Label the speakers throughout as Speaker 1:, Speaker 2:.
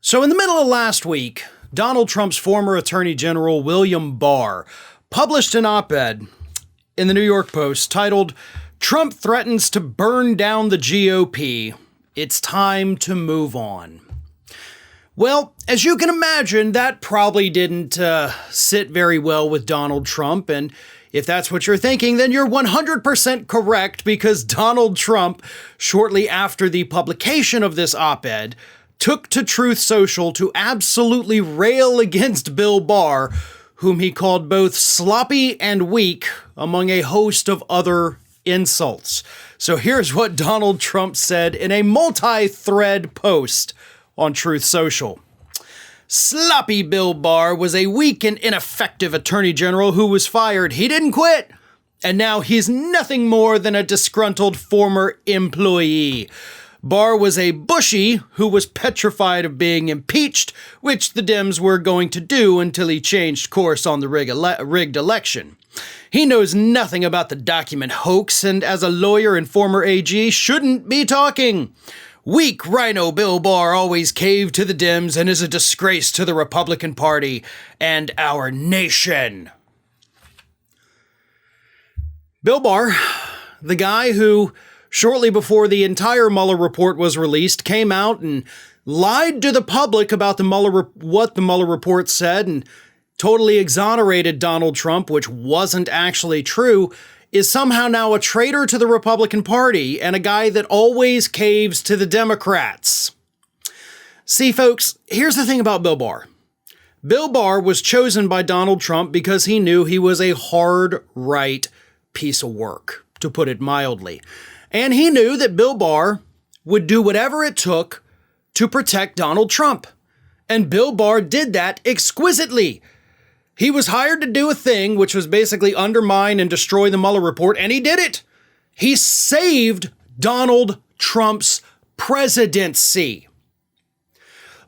Speaker 1: So in the middle of last week, Donald Trump's former Attorney General William Barr published an op-ed in the New York Post titled, "Trump Threatens to Burn Down the GOP. It's Time to Move On." Well, as you can imagine, that probably didn't sit very well with Donald Trump, and if that's what you're thinking, then you're 100% correct, because Donald Trump, shortly after the publication of this op-ed, took to Truth Social to absolutely rail against Bill Barr, whom he called both sloppy and weak, among a host of other insults. So here's what Donald Trump said in a multi-thread post on Truth Social. "Sloppy Bill Barr was a weak and ineffective attorney general who was fired. He didn't quit, and now he's nothing more than a disgruntled former employee. Barr was a bushy who was petrified of being impeached, which the Dems were going to do until he changed course on the rigged election. He knows nothing about the document hoax, and as a lawyer and former AG, shouldn't be talking. Weak RINO Bill Barr always caved to the Dems and is a disgrace to the Republican Party and our nation." Bill Barr, the guy who, shortly before the entire Mueller report was released, came out and lied to the public about what the Mueller report said and totally exonerated Donald Trump, which wasn't actually true, is somehow now a traitor to the Republican Party and a guy that always caves to the Democrats. See, folks, here's the thing about Bill Barr. Bill Barr was chosen by Donald Trump because he knew he was a hard right piece of work, to put it mildly. And he knew that Bill Barr would do whatever it took to protect Donald Trump. And Bill Barr did that exquisitely. He was hired to do a thing which was basically undermine and destroy the Mueller report, and he did it. He saved Donald Trump's presidency.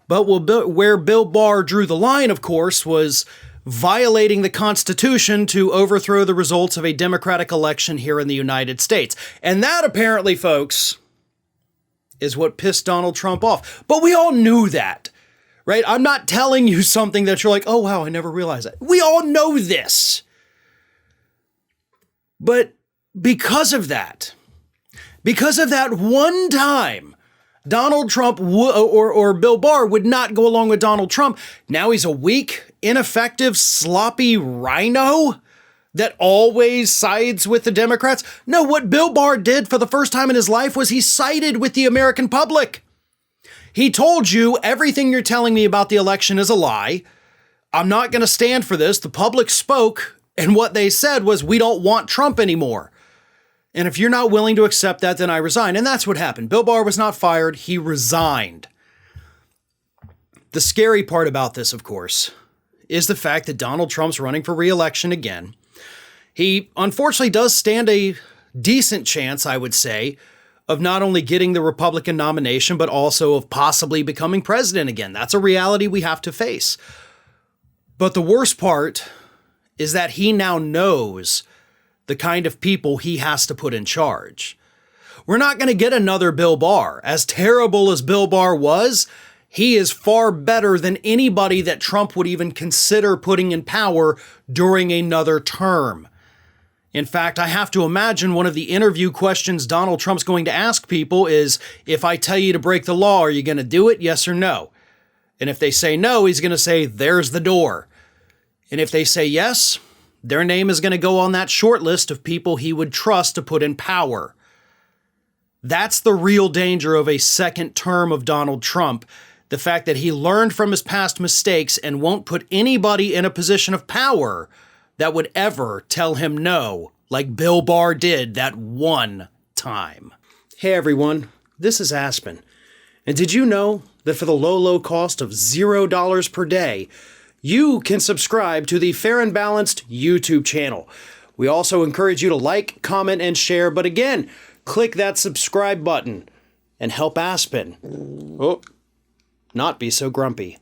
Speaker 1: But where Bill Barr drew the line, of course, was violating the Constitution to overthrow the results of a Democratic election here in the United States. And that, apparently, folks, is what pissed Donald Trump off. But we all knew that, right? I'm not telling you something that you're like, oh, wow, I never realized that. We all know this. But because of that one time, Donald Trump or Bill Barr would not go along with Donald Trump. Now he's a weak, ineffective, sloppy RINO that always sides with the Democrats. No, what Bill Barr did for the first time in his life was he sided with the American public. He told you everything you're telling me about the election is a lie. I'm not going to stand for this. The public spoke, and what they said was, we don't want Trump anymore. And if you're not willing to accept that, then I resign. And that's what happened. Bill Barr was not fired. He resigned. The scary part about this, of course, is the fact that Donald Trump's running for re-election again. He unfortunately does stand a decent chance, I would say, of not only getting the Republican nomination, but also of possibly becoming president again. That's a reality we have to face. But the worst part is that he now knows the kind of people he has to put in charge. We're not going to get another Bill Barr. As terrible as Bill Barr was, he is far better than anybody that Trump would even consider putting in power during another term. In fact, I have to imagine one of the interview questions Donald Trump's going to ask people is, if I tell you to break the law, are you going to do it? Yes or no? And if they say no, he's going to say, there's the door. And if they say yes, their name is going to go on that short list of people he would trust to put in power. That's the real danger of a second term of Donald Trump. The fact that he learned from his past mistakes and won't put anybody in a position of power that would ever tell him no, like Bill Barr did that one time. Hey everyone, this is Aspen. And did you know that for the low cost of $0 per day, you can subscribe to the Fair and Balanced YouTube channel. We also encourage you to like, comment, and share. But again, click that subscribe button and help Aspen not be so grumpy.